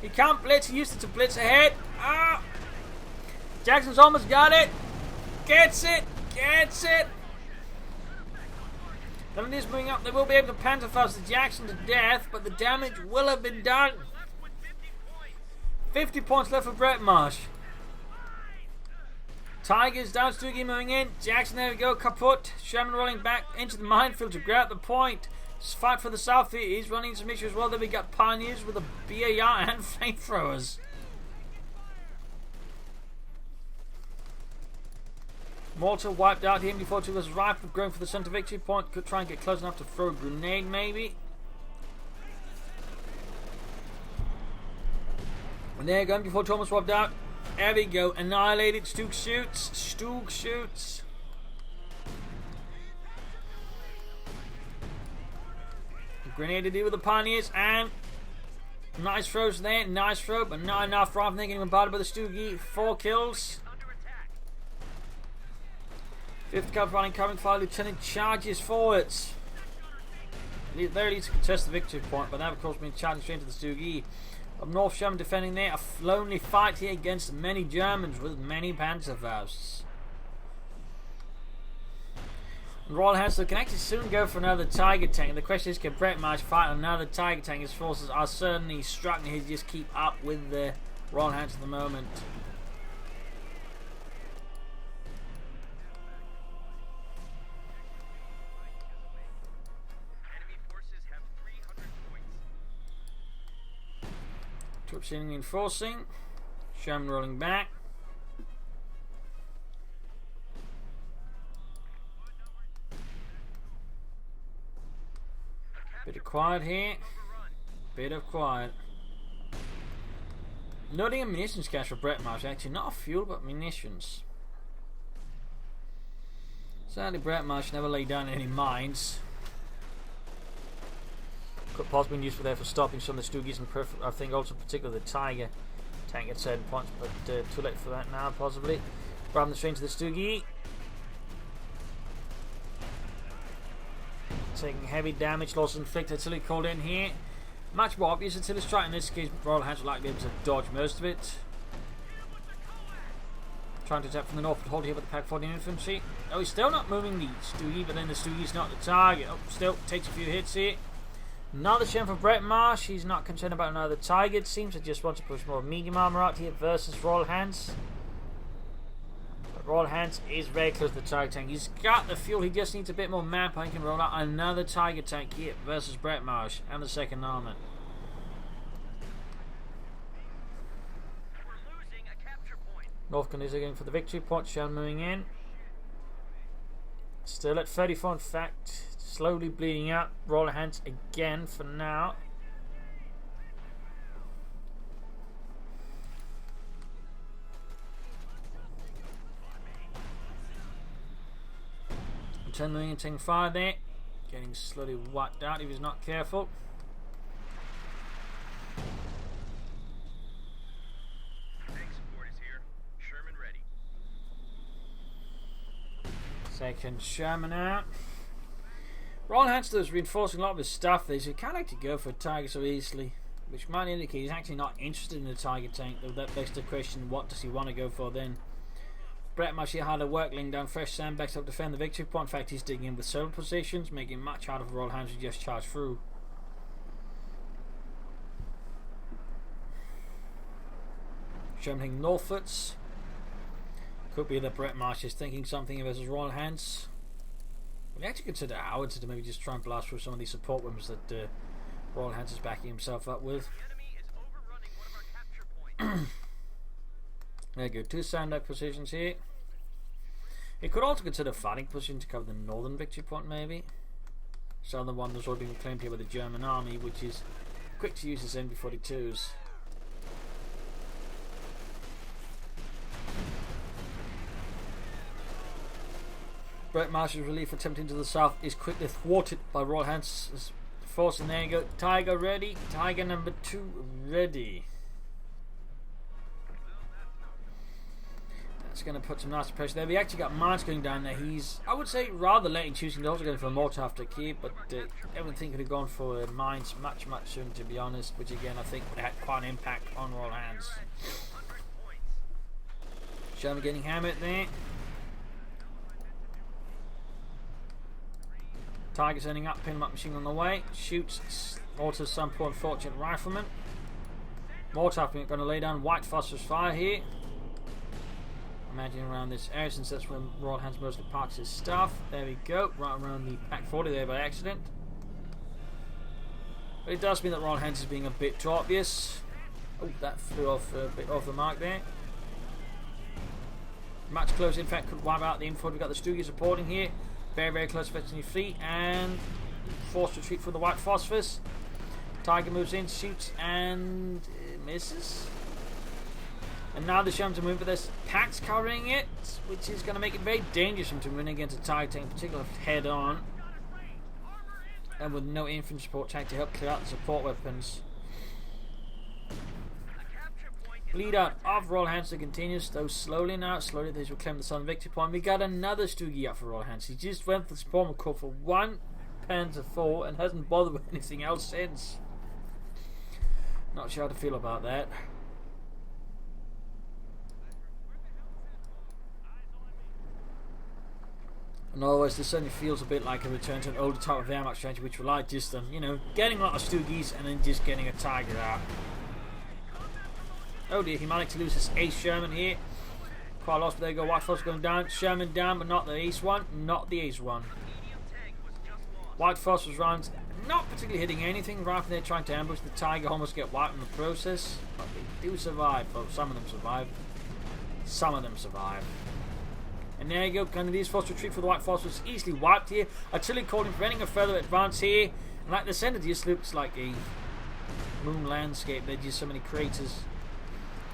S1: He can't blitz. He used it to blitz ahead. Jackson's almost got it. Gets it. When it is moving up, they will be able to panzerfaust the Jackson to death, but the damage will have been done. 50 points left for Breadmarsh. Tigers down, Stoogie moving in. Jackson, there we go, kaput. Sherman rolling back into the minefield to grab the point. Fight for the south here. He's running some issues as well. Then we got Pioneers with a BAR and flamethrowers. Mortar wiped out here before two was rifle going for the center victory point. Could try and get close enough to throw a grenade maybe. And there you go, before Thomas wiped out. There we go, annihilated. Stoog shoots. Grenade to deal with the Pioneers, and nice throws there, but not enough. Rather than getting bombarded by the Stoogie. 4 kills. 5th cab running, coming fire. Lieutenant charges forwards. Very least to contest the victory point, but that of course being charging straight into the Stoogie. Up north, Sherman defending there. A lonely fight here against many Germans with many Panzerfausts. Royalhants can actually soon go for another Tiger tank. The question is, can Breadmarsh fight another Tiger tank? His forces are certainly struggling to just keep up with the Royalhants at the moment. Troops in reinforcing. Sherman rolling back. Bit of quiet here. Noting a munitions cache for Breadmarsh. Actually, not fuel, but munitions. Sadly, Breadmarsh never laid down any mines. Could possibly be useful there for stopping some of the Stoogies, and I think also particularly the Tiger tank at certain points, but too late for that now, possibly. Grabbing the straight to the Stoogie. Taking heavy damage, loss inflicted. Artillery called in here. Much more obvious artillery strike. In this case, Royalhants will likely be able to dodge most of it. Trying to attack from the north, but holding here with the Pack 14 infantry. Oh, he's still not moving the Stoogie, but then the Stoogie's not the target. Oh, still takes a few hits here. Another Shem for Breadmarsh. He's not concerned about another Tiger, it seems. He just wants to push more medium armor out here versus Royalhants. But Royalhants is very close to the Tiger tank. He's got the fuel, he just needs a bit more manpower. He can roll out another Tiger tank here versus Breadmarsh and the second armor. North Canoes are going for the victory point. Shem moving in. Still at 34 in fact. Slowly bleeding out. Royalhants again for now. Return moving and taking fire there. Getting slowly wiped out if he's not careful. Second Sherman out. Royalhants is reinforcing a lot of his stuff there, so he can't actually go for a Tiger so easily, which might indicate he's actually not interested in the Tiger tank, though that begs the question, what does he want to go for then? Breadmarsh here hard at work, laying down fresh sandbags to help defend the victory point. In fact, he's digging in with several positions, making it much harder for Royalhants to just charge through. Sherman heading northwards. Could be that Breadmarsh is thinking something versus Royalhants. We actually consider Howard to maybe just try and blast through some of these support weapons that Royalhants is backing himself up with. There you go, 2 sandbag positions here. He could also consider fighting position to cover the northern victory point maybe. Southern one that's already been claimed here by the German army, which is quick to use his MB-42s. Breadmarsh's relief attempt into the south is quickly thwarted by Royalhants' force, and there you go. Tiger ready. Tiger number 2 ready. That's going to put some nasty pressure there. We actually got mines going down there. He's, I would say, rather late in choosing to also go for a mortar after key, but everything could have gone for mines much sooner, to be honest, which again I think would have had quite an impact on Royalhants. Sherman getting hammered there. Tiger's ending up, pin him up, machine on the way. Shoots Mortar's some poor unfortunate rifleman. Mortar going to lay down white phosphorus fire here. Imagine around this area, since that's where Royalhants mostly parks his stuff. There we go, right around the back 40 there by accident. But it does mean that Royalhants is being a bit too obvious. Oh, that flew off a bit off the mark there. Much closer, in fact, could wipe out the info. We've got the Stoogie supporting here. Very close to your fleet, and forced retreat for the white phosphorus. Tiger moves in, shoots, and misses. And now the Shermans are moving, but there's packs covering it, which is going to make it very dangerous for him to win against a Tiger tank, in particular head on. And with no infantry support tank to help clear out the support weapons. Bleed out of Royalhants continues, though slowly now. Slowly they reclaim the southern victory point. We got another Stoogie up for Royalhants. He just went for the support call for 1 Panzer IV and hasn't bothered with anything else since. Not sure how to feel about that. And otherwise, this certainly feels a bit like a return to an older type of Wehrmacht strategy, which relied just on, you know, getting a lot of Stoogies and then just getting a Tiger out. Oh dear, he managed to lose his ace Sherman here. Quite lost, but there you go. White Phosphorus going down. Sherman down, but not the ace one. Not the ace one. White Phosphorus rounds not particularly hitting anything. Right when they're trying to ambush the Tiger, almost get wiped in the process. But they do survive. Well, some of them survive. Some of them survive. And there you go. Kind of these forced retreat for the White Phosphorus easily wiped here. Artillery calling, preventing a further advance here. And like the center just looks like a moon landscape. There's just so many craters.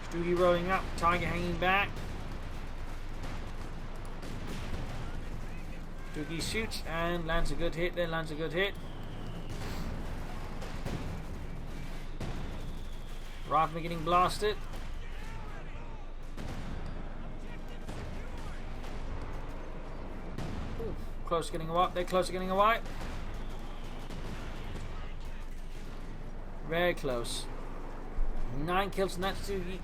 S1: Stoogie rolling up, Tiger hanging back. Stoogie shoots and lands a good hit there, lands a good hit. Rifleman getting blasted. Ooh, close to getting a wipe, they're close to getting a wipe. Very close. 9 kills on that Stoogie,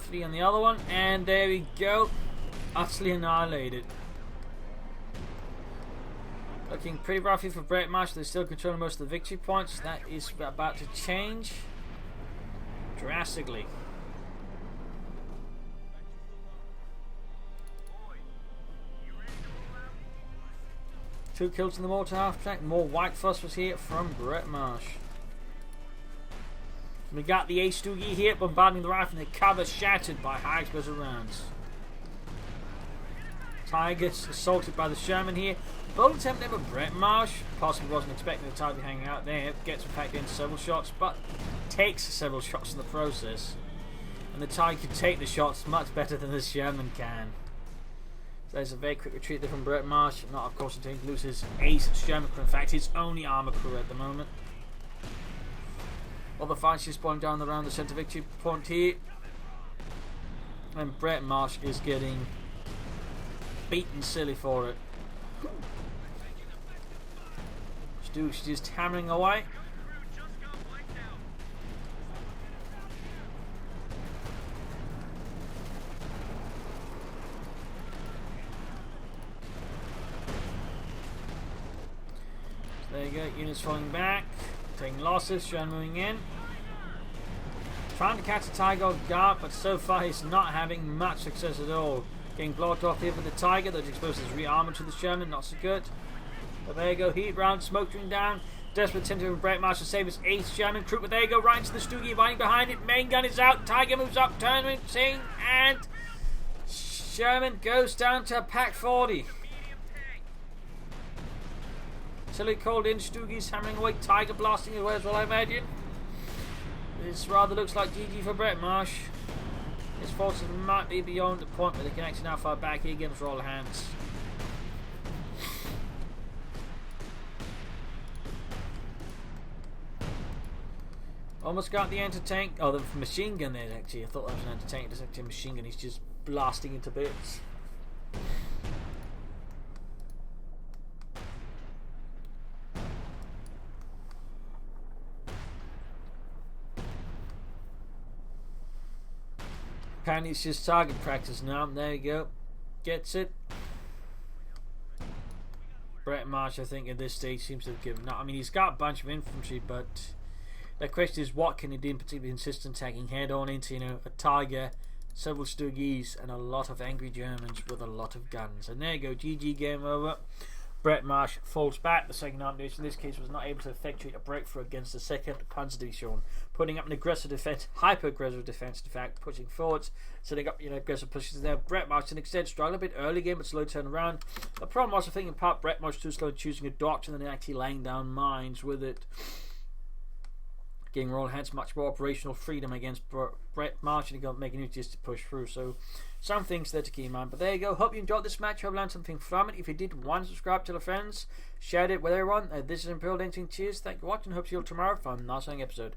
S1: 3 on the other one, and there we go. utterly annihilated. Looking pretty roughy for Breadmarsh. They're still controlling most of the victory points. That is about to change drastically. Two kills in the mortar half track. More white phosphorus here from Breadmarsh. We got the H2G here bombarding the rifle and the cover shattered by high explosive rounds. Tigers assaulted by the Sherman here. Bold attempt there by Breadmarsh. Possibly wasn't expecting the Tiger hanging out there. Gets in fact into several shots, but takes several shots in the process. And the Tiger can take the shots much better than the Sherman can. So there's a very quick retreat there from Breadmarsh. Not of course intending to lose his ace Sherman crew. In fact, his only armor crew at the moment. All the fights is spawning down around the centre victory point here. And Breadmarsh is getting beaten silly for it. She's just hammering away. So there you go, units falling back, taking losses, Sherman moving in. Trying to catch a Tiger off guard, but so far he's not having much success at all. Getting blocked off here for the Tiger, that exposes his rearmament to the Sherman, not so good. But there you go, heat round, smoke drink down. Desperate attempt from Breadmarsh to save his 8th Sherman crew, but there you go, right into the Stoogie, running behind it. Main gun is out, Tiger moves up, turning, and Sherman goes down to pack 40. Silly called in, Stoogie's hammering away, Tiger blasting away as well, I imagine. This rather looks like GG for Breadmarsh. His forces might be beyond the point where they can actually now fire back here against Royalhants. Almost got the anti-tank. Oh, the machine gun there actually. I thought that was an anti-tank. It's actually a machine gun. He's just blasting into bits. Apparently it's just target practice now. There you go. Gets it. Breadmarsh, I think, at this stage seems to have given up. I mean, he's got a bunch of infantry, but the question is, what can he do in particularly insistent attacking head on into, a Tiger, several Stoogies, and a lot of angry Germans with a lot of guns. And there you go, GG, game over. Breadmarsh falls back. The second army division in this case was not able to effectuate a breakthrough against the second Panzer Division, putting up an aggressive defense, hyper-aggressive defense, in fact, pushing forwards, setting up aggressive positions there. Breadmarsh to an extent struggled a bit early game, but slow turn around. The problem was, I think, in part, Breadmarsh too slow choosing a doctrine than actually laying down mines with it. Giving Royalhants much more operational freedom against Breadmarsh, and he got making it just to push through. So some things there to keep in mind. But there you go. Hope you enjoyed this match. Hope you learned something from it. If you did, subscribe, tell your friends, share it with everyone. This is Imperial Dancing. Cheers. Thank you for watching. Hope to see you all tomorrow for another episode.